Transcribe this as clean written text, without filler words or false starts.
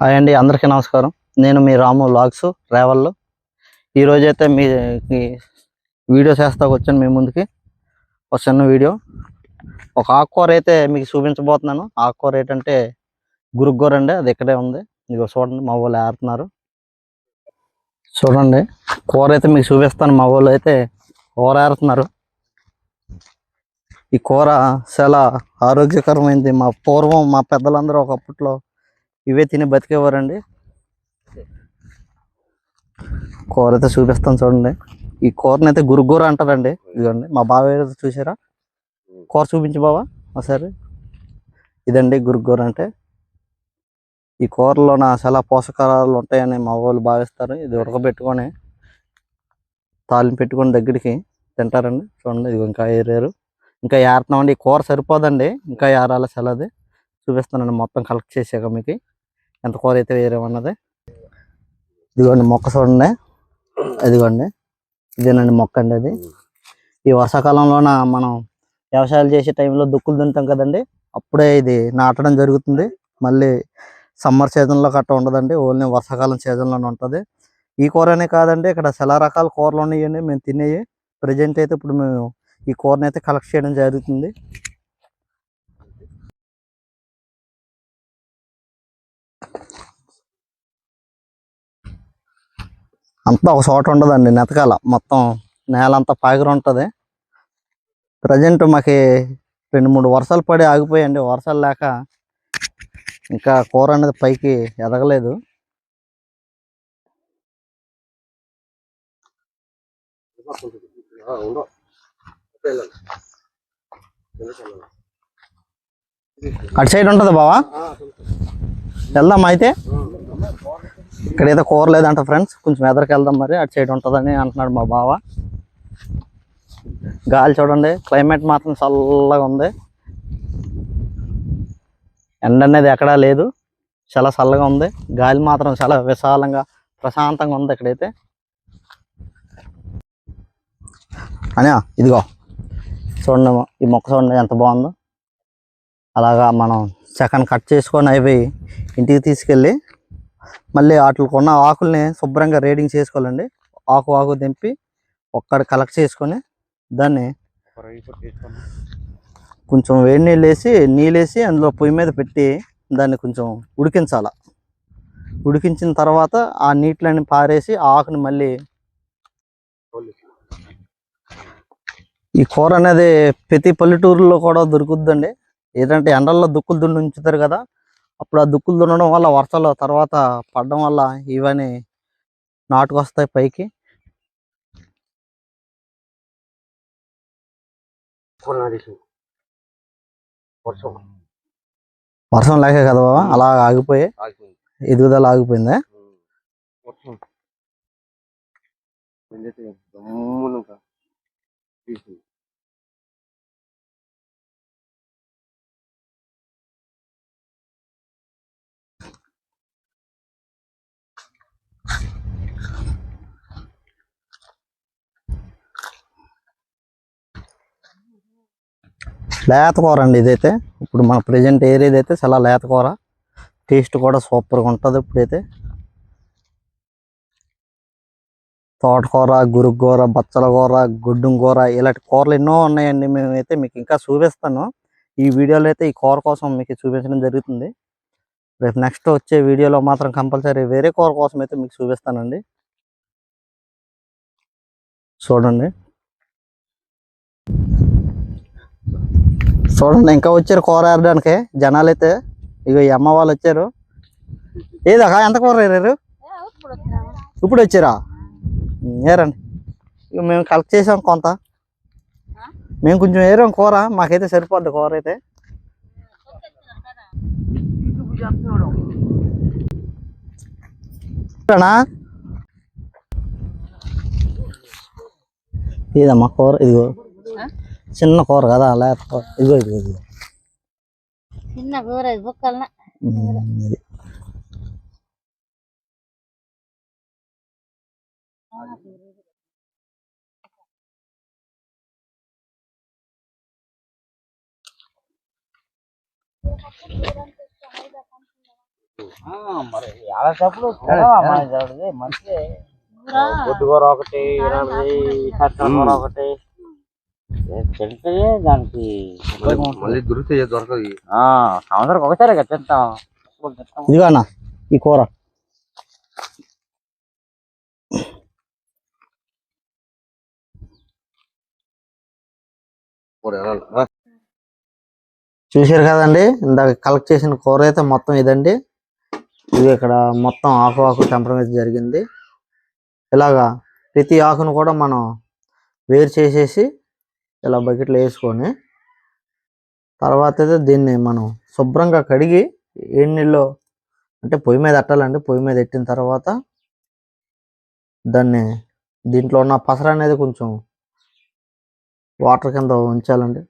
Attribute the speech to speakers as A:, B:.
A: Hi అండి, అందరికీ నమస్కారం. నేను మీ రాము వ్లాగ్స్ రేవల్లో. ఈరోజైతే మీ వీడియో చేస్తాకు వచ్చాను మీ ముందుకి. ఒక చిన్న వీడియో, ఒక ఆకుకూర అయితే మీకు చూపించబోతున్నాను. ఆకుకూర ఏంటంటే గురుగ్గూర అండి, అది ఇక్కడే ఉంది. ఇదిగో చూడండి, మా వాళ్ళు ఏరుతున్నారు. చూడండి, కూర అయితే మీకు చూపిస్తాను. మా వాళ్ళు అయితే కూర ఏరుతున్నారు. ఈ కూర చాలా ఆరోగ్యకరమైంది. పూర్వం మా పెద్దలందరూ ఒకప్పట్లో ఇవే తిని బతికేవారండి. కూర అయితే చూపిస్తాను చూడండి. ఈ కూరని అయితే గురుగూర అంటారండి. ఇదిగోండి, మా బావ చూసారా, కూర చూపించి బావా ఒకసారి. ఇదండి గురుగూర అంటే. ఈ కూరలో చాలా పోషకాలు ఉంటాయని మా వాళ్ళు భావిస్తారు. ఇది ఉడకబెట్టుకొని తాలింపు పెట్టుకొని దగ్గరికి తింటారండి. చూడండి, ఇది ఇంకా ఏరారు, ఇంకా ఏరుతున్నామండి. ఈ కూర సరిపోదండి, ఇంకా ఏరాల సెలది చూపిస్తానండి. మొత్తం కలెక్ట్ చేసాక మీకు ఎంత కూర అయితే వేరేమన్నది. ఇదిగోండి మొక్క చూడండి, ఇదిగోండి ఇదేనండి మొక్క అండి. అది ఈ వర్షాకాలంలోన మనం వ్యవసాయాలు చేసే టైంలో దుక్కులు దున్నుతాం కదండి, అప్పుడే ఇది నాటడం జరుగుతుంది. మళ్ళీ సమ్మర్ సీజన్లో గట్ట ఉండదండి, ఓన్లీ వర్షాకాలం సీజన్లోనే ఉంటుంది. ఈ కూరనే కాదండి, ఇక్కడ చాలా రకాల కూరలు ఉన్నాయండి మేము తినేవి. ప్రజెంట్ అయితే ఇప్పుడు మేము ఈ కూరని అయితే కలెక్ట్ చేయడం జరుగుతుంది. అంతా ఒక చోట ఉండదండి, నెతకాల మొత్తం నేల అంతా పాగిరి ఉంటుంది. ప్రజెంట్ మాకు 2-3 వర్షాలు పడి ఆగిపోయాయండి. వర్షాలు లేక ఇంకా కూర అనేది పైకి ఎదగలేదు. అటు సైడ్ ఉంటుంది బావా, వెళ్దాం అయితే. ఇక్కడైతే కూర లేదంట ఫ్రెండ్స్, కొంచెం ఎదరికి వెళ్దాం, మరి అటు సైడ్ ఉంటుందని అంటున్నాడు మా బావ. గాలి చూడండి, క్లైమేట్ మాత్రం చల్లగా ఉంది. ఎండ అనేది ఎక్కడా లేదు, చాలా చల్లగా ఉంది. గాలి మాత్రం చాలా విశాలంగా ప్రశాంతంగా ఉంది ఇక్కడైతే. అని ఇదిగో చూడండి, ఈ మొక్క చూడండి ఎంత బాగుందో. అలాగా మనం సెకండ్ కట్ చేసుకొని అవి ఇంటికి తీసుకెళ్ళి మళ్ళీ వాటికున్న ఆకుల్ని శుభ్రంగా రేడింగ్ చేసుకోవాలండి. ఆకు దింపి ఒక్కడ కలెక్ట్ చేసుకొని దాన్ని కొంచెం వేడి నీళ్ళేసి అందులో పొయ్యి మీద పెట్టి దాన్ని కొంచెం ఉడికించాలి. ఉడికించిన తర్వాత ఆ నీటిని పారేసి ఆ ఆకుని మళ్ళీ. ఈ కూర అనేది ప్రతి పల్లెటూరులో కూడా దొరుకుద్దండి. ఏంటంటే ఎండల్లో దుక్కులు దున్ని ఉంచుతారు కదా, అప్పుడు ఆ దుక్కులు దున్నడం వల్ల వర్షాలు తర్వాత పడడం వల్ల ఇవన్నీ నాటుకొస్తాయి పైకి. వర్షం లేక కదా అలా ఆగిపోయి ఎదుగుదల ఆగిపోయిందా. లేత కూర అండి ఇదైతే. ఇప్పుడు మన ప్రజెంట్ ఏరియా అయితే చాలా లేత కూర, టేస్ట్ కూడా సూపర్గా ఉంటుంది. ఇప్పుడైతే తోటకూర, గురుగూర, బచ్చల కూర, గుడ్డుం కూర, ఇలాంటి కూరలు ఎన్నో ఉన్నాయండి. మేమైతే మీకు ఇంకా చూపిస్తాను. ఈ వీడియోలో అయితే ఈ కూర కోసం మీకు చూపించడం జరుగుతుంది. రేపు నెక్స్ట్ వచ్చే వీడియోలో మాత్రం కంపల్సరీ వేరే కూర కోసం అయితే మీకు చూపిస్తానండి. చూడండి ఇంకా వచ్చారు కూర ఏరడానికి జనాలు అయితే. ఇక ఈ అమ్మ వాళ్ళు వచ్చారు. ఏదా ఎంత కూర ఏరారు? ఇప్పుడు వచ్చారా? ఏరండి, ఇక మేము కలెక్ట్ చేసాం కొంత, మేము కొంచెం ఏరాం కూర, మాకైతే సరిపోద్ది కూర అయితే. ఇదమ్మా కూర, ఇదిగో చిన్న కూర కదా, లేత కూర. ఇదిగో చిన్న కూర,
B: మరి అలాంటప్పుడు మంచి బొడ్డుకూర ఒకటి కూర ఒకటి తింటే దానికి
C: మళ్ళీ దొరికితే దొరకదు.
B: సంవత్సరం ఒకసారి కదా తింటాం.
A: ఇదిగో అన్న ఈ కూర చూసారు కదండి. ఇందాక కలెక్ట్ చేసిన కూర అయితే మొత్తం ఇదండి. ఇది ఇక్కడ మొత్తం ఆకు టెంపరేచర్ జరిగింది. ఇలాగా ప్రతి ఆకును కూడా మనం వేరు చేసేసి ఇలా బకెట్లో వేసుకొని తర్వాత అయితే దీన్ని మనం శుభ్రంగా కడిగి నీళ్ళలో అంటే పొయ్యి మీద పెట్టాలండి. పొయ్యి మీద పెట్టిన తర్వాత దాన్ని దీంట్లో ఉన్న పసర అనేది కొంచెం వాటర్ కింద ఉంచాలండి.